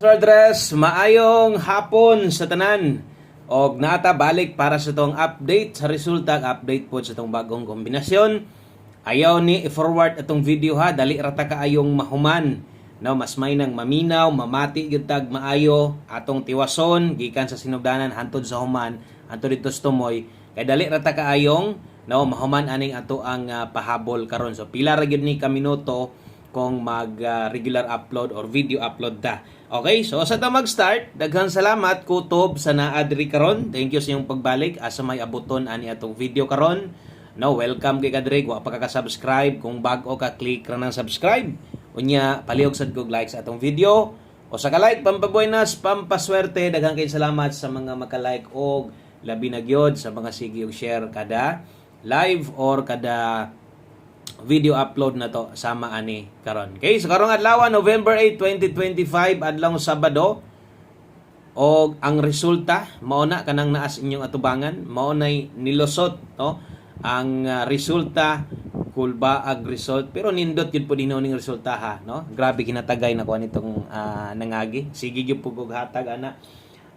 Address, maayong hapon sa tanan. Og naata balik para sa tong update sa resulta, update po sa tong bagong kombinasyon. Ayaw ni i-forward atong video ha, dali rata kaayong mahuman. No, mas may nang maminaw, mamati gyud tag maayo atong tiwason gikan sa sinugdanan hantod sa human, hantod dito sa tumoy. Kay dali rata kaayong no mahuman aning ato ang pahabol karon. So pila ra gyud ni ka minuto kung mag regular upload or video upload ta. Okay, so sa ta mag-start, daghang salamat kutob sa naadri karon. Thank you sa inyong pagbalik asa may abuton ani atong video karon. No, welcome kay kadre, wa pa ka subscribe kung bag-o ka click ra nang subscribe. Unya palihog sad kog like sa atong video. O sa ka-like pampabuenas, pampaswerte, daghang kay salamat sa mga maka-like og labi na gyud sa mga sige og share kada live or kada video upload na to sama ani karon. Okay, so karong adlaw November 8, 2025 adlaw Sabado. Og ang resulta mao na kanang naas inyong atubangan, mao nay nilusot no ang resulta kulbaag result pero nindot gyud po dinho ning resulta ha no. Grabe kinatagay na ko nitong nangagi. Sige gyud pug og hatag ana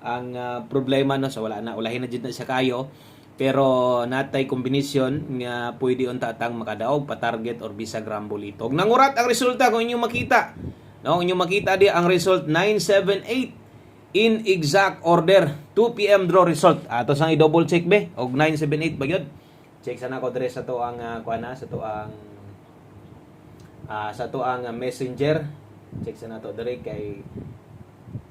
ang problema no sa wala na ulahin na jud na siya kayo. Pero natay kombinasyon nga pwede unta tang makadaog pa target or bisag rumble itog. Nangurat ang resulta kung inyong makita. No, inyong makita di ang result 978 in exact order. 2 PM draw result. Ato sang i-double check be og 978 ba gyud? Check sana ko dire sa to ang kuana sa to ang messenger. Check sana to dire kay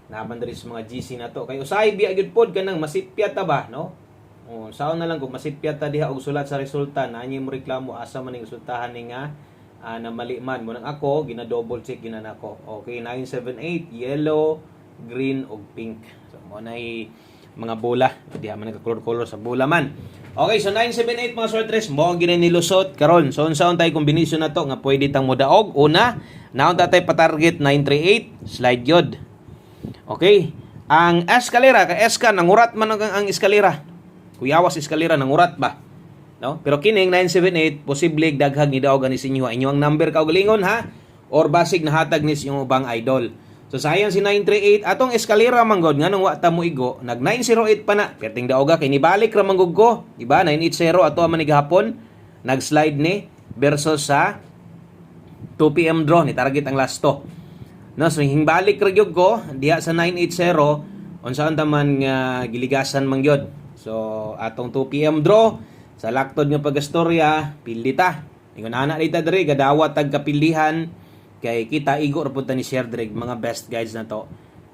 naban diri sa mga GC na to. Kay usay biya gyud pod kanang masipya ta ba, no? Oh, saon na lang kung masipyat ta diha og sulat sa resulta na anyi mo reklamo asa man ning resultahan ni nga na mali man mo nang ako gina-double check gina nako. Okay, 978 yellow, green ug pink. So mo nay mga bola, diha man nagka-color sa bola man. Okay, so 978 mga sortres mo gina nilusot karon. So unsaon tay kombinasyon na to nga pwede tang modaog? Una, naon ta tay pa-target 938 slide yod. Okay, ang eskalera ka eska nangurat man ang eskalera. Kuyawas eskalera nangurat ba? No? Pero kining 978 posible daghang nidaog ani sinyo inyo ang number ka galingon ha or basig nahatag ni inyong ubang idol. So sayang si 938 atong eskalera manggod nganong wa ta mo igo nag 908 pa na perting daoga kay nibalik ra manggod ko, di ba? 980 ato man ni gahapon nag-slide ni versus sa 2 PM draw ni target ang last to. No, so hingbalik ra gyud ko diha sa 980 unsaon ta man nga giligasan mangyod. So, atong 2 PM draw sa laktod nga pagastorya, pildita. Ingon ana dita diri gadawat tag kapilihan kay kita igo ra pud ni share diri mga best guides na to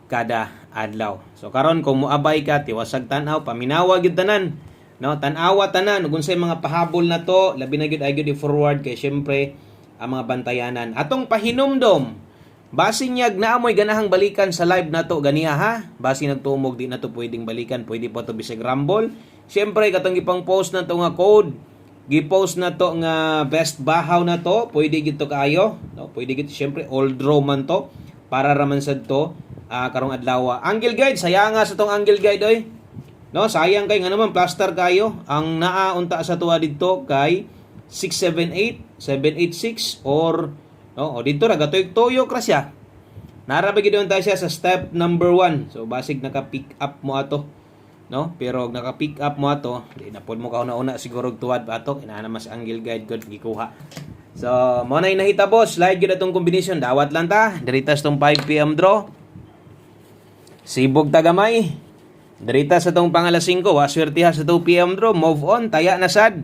kada adlaw. So karon kung moabay ka tiwasag tan-aw paminawa gyud tanan. No, tan-awa tanan ug unsay mga pahabol na to, labi na gyud ay gyud i-forward kay syempre ang mga bantayanan. Atong pahinumdom base niyag naamoy ganahang balikan sa live na to ganiha ha. Base nagtumog di na to pwedeng balikan, pwede pa to bisag rumble. Syempre katong ipang post na to nga code, gi-post na to nga best bahaw na to, pwede gid to kaayo, no? Pwede gid syempre all draw man to para raman sad to karong adlaw. Angle guide sayang nga sa tong angle guide oy. No, sayang kay nga naman plaster kayo. Ang naa unta sa tuwa didto kay 678, 786 or no, o dito ra gatoy-toyo kra siya. Nara ba gid tayo siya sa step number 1. So basig naka-pick up mo ato, no? Pero naka-pick up mo ato, di na pod mo kauna-una siguro tuwad pa ato, ina na mas angle guide gud gikuha. So mo nay nahita boss, slide gid atong combination, dawat lang ta. Diritas tong 5 PM draw. Sibog ta gamay. Dirita sa tong pangalas 5, waswerte ha sa 2 PM draw, move on, taya na sad.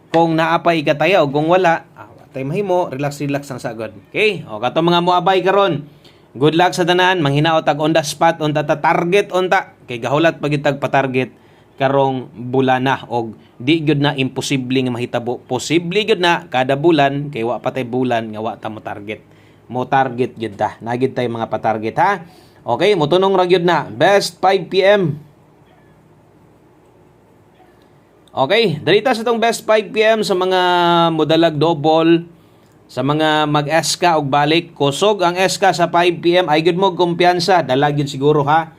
Kung naapay ka taya o kung wala, tay mahimo relax ang sagod. Okay? O kato mga moabay karon. Good luck sa tanan, manghinaot tag on the spot unta ta target unta kay gahulat pagitag pa-target karong bulana og di gyud na imposible nga mahitabo. Posible gyud na kada bulan kay wa patay bulan nga wa ta mo target. Mo target gyud ta. Nagid tay mga pa-target ha. Okay, motunong ra gyud na. Best 5 PM. Okay, dalita sa itong best 5 PM sa mga modalag double, sa mga mag-eska og balik. Kusog ang eska sa 5 PM, ay good mo kumpiyansa, dalag yun siguro ha.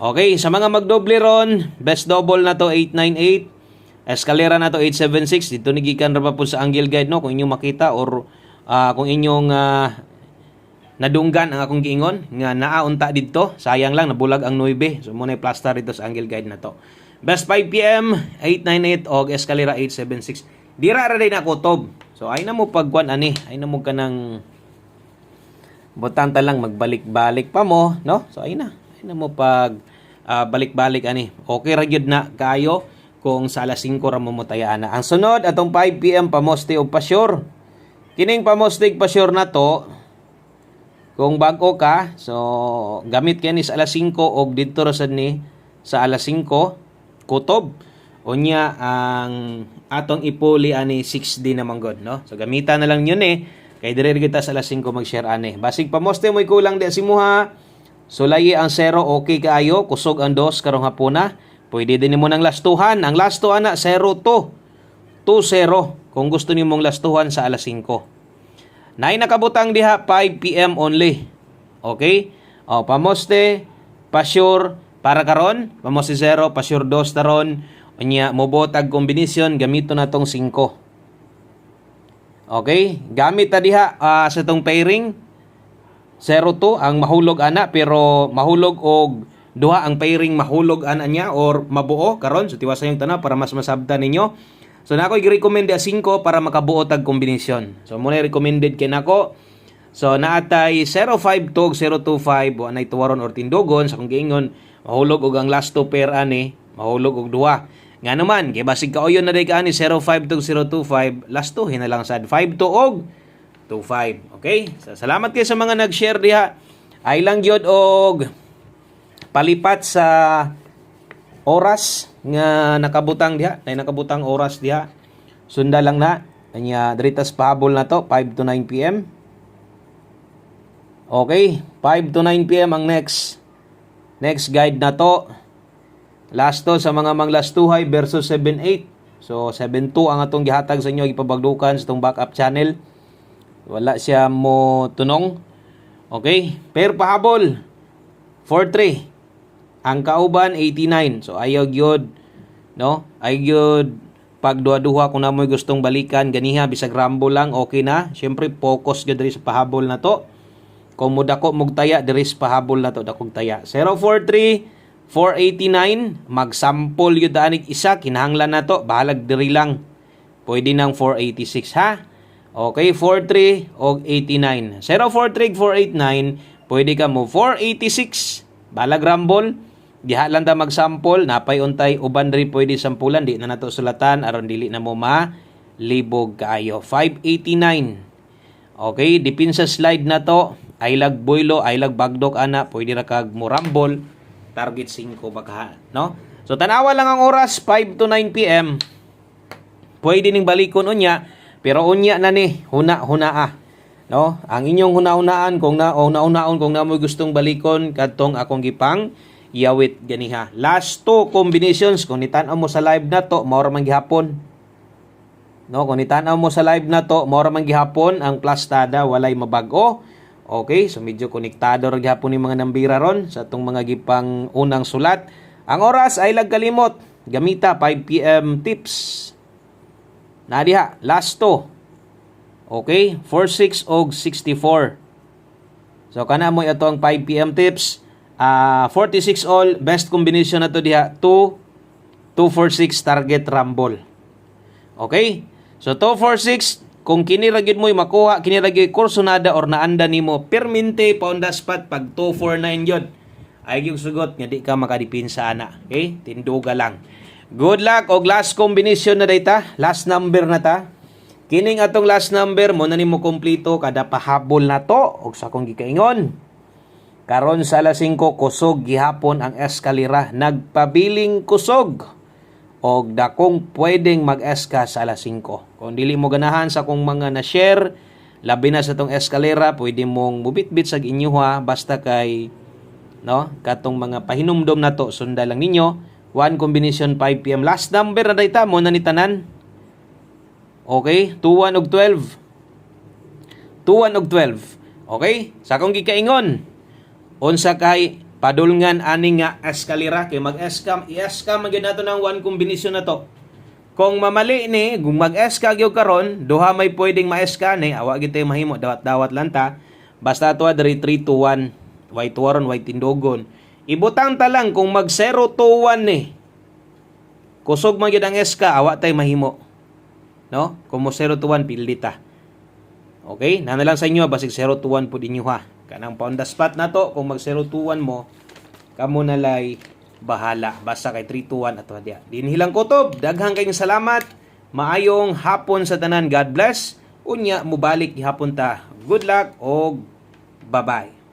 Okay, sa mga magdoble ron, best double na to 898, eskalera na to 876, dito nigikan ra pa po sa angle guide no, kung inyong makita or kung inyong nadunggan ang akong giingon nga naa unta didto. Sayang lang nabulag ang 9. So mo na plaster dito sa angle guide na to. Best 5 PM 898 og escalera 876. Dira ra day na kutob. So ay na mo pagkuan ani, ay na mo kanang butanta lang magbalik-balik pa mo, no? So ay na mo pag balik-balik ani. Okay ra gyud na kayo kung sa alas 5 ra mo motayaan na. Ang sunod atong 5 PM pamoste og pasyur. Kining pamoste og pasyur na to, kung bago ka, so gamit kani sa alas 5 og didto ra sad ni sa alas 5 kutob. Unya ang atong ipuli ani 6D naman god, no? So gamitan na lang yun kay dire kita sa alas 5 mag-share ani. Basig pamoste mo'y kulang di simuha. Sulayi ang 0 okay kaayo, kusog ang 2 karong hapuna. Pwede din mo nang lastuhan. Ang lastuhan na 0-2. 2-0 kung gusto nimong lastuhan sa alas 5. Nay nakabutang diha 5 PM only. Okay? O pamoste, pasyur para karon, pamoste 0, pasyur 2 taron. Unya mobotag kombinasyon gamito na tong 5. Okay? Gamit ta diha sa tong pairing 0-2 ang mahulog ana pero mahulog og duha ang pairing mahulog ana niya or mabuo karon so tiwas yung tanan para mas masabtan ninyo. So nako i-recommend dia 5 para makabuo tag kombinasyon. So mo na recommended kay nako. So naatay 05 tog 025 wa nay tuwaron or tindogon sa kung giingon mahulog og ang last 2 pair ani mahulog og duha. Nga naman kay basig kaoyon na day kaani 05 tog 025 last 2 hina lang sad 5 og 25. Okay? So salamat kay sa mga nag-share diha. Ay lang gyud og palipat sa oras nga nakabutang diha, nay nakabutang oras diha. Sunda lang na anya diritas pahabol na to 5 to 9 PM. Okay, 5 to 9 PM ang next guide na to. Last to sa mga manglastuhay versus 7-8. So 7-2 ang atong gihatag sa inyo ipabagdukan sa tong backup channel. Wala siya mo tunong. Okay, per pahabol 4-3. Ang kauban 89. So ayaw gyud, no? Ayaw gyud pag duha-duha kung namoy gustong balikan ganiha bisag rambo lang okay na. Syempre focus gyud diri sa pahabol na to. Kung mudako mugtaya diri sa pahabol na to dakog taya. 043 489 magsample gyud anig isa kinahanglan na to bahalag diri lang. Pwede nang 486 ha. Okay, 43 og 89. 043 489 pwede ka mo 486 balag rumble. Diha lang ta magsample, napay untay uban diri pwede sampulan, di na nato sulatan aron dili na mo malibog kaayo. 589. Okay, dipin sa slide na to, ilag boylo, ilag bagdok ana, pwede ra kag mo rumble, target 5 baka, no? So tanawa lang ang oras 5 to 9 PM. Pwede ning balikon unya, pero unya na ni huna-hunaa. No? Ang inyong huna-hunaan kung nauna-unaon kung namoy gustong balikon kadtong akong gipang yawit ganiha. Last 2 combinations kung nitan-aw mo sa live na to, mao ra man gihapon. No, kung nitan-aw mo sa live na to, mao ra man gihapon ang plastada walay mabag-o. Okay, so medyo konektado ra gihapon ni mga nambira ron sa atong mga gipang unang sulat. Ang oras ay lag kalimot. Gamita 5 PM tips. Na diha, last 2. Okay, 46 og 64. So kana mo ito ang 5 PM tips. 46 all, best combination na to diha 246 target rumble. Okay? So 246 kung kini ra gyud mo makuha, kini ra gyud kursonada or naanda nimo permente paunda spot pag 249 gyud. Ay gyud sugot nga di ka makadipinsa ana. Okay? Tinduga lang. Good luck og last combination na data, last number na ta. Kining atong last number mo na nimo kompleto kada pahabol na to og sa akong gikaingon. Karon sa alas 5 kusog gihapon ang eskalera, nagpabiling kusog og dakong pwedeng mag-eska sa alas 5. Kung dili mo ganahan sa akong mga na-share, labi na sa tong eskalera, pwede mong mubitbit sa inyuha basta kay no, katong mga pahinumdom na to sunda lang ninyo. One combination 5 PM. Last number na data mo na ni tanan. Okay, 21 og 12. 21 og 12. Okay? Sa akong gikaingon, unsa kay padulngan ani nga eskalera kay mag-eskam i-eskam man gyud nato ng one combination na to. Kung mamali ni kung mag-eska gyud karon duha may pwedeng ma-eska ni awa gyud tay mahimo dawat-dawat lang ta Basta ato diri 3 to 1. White waron, white tindogon. Ibutang ta lang kung mag 0 to 1 ni. Kusog man gyud ang SK, awa tay mahimo. No? Kung mo 0 to 1 pildi ta. Okay? Na lang sa inyo basig 0 to 1 pud inyo ha. Kanang pa on the spot na to kung mag 0 to 1 mo, kamo na lay bahala. Basta kay 3 to 1 ato dia. Dinhilang kutob, daghang kayong salamat. Maayong hapon sa tanan. God bless. Unya mubalik gihapon ta. Good luck o bye-bye.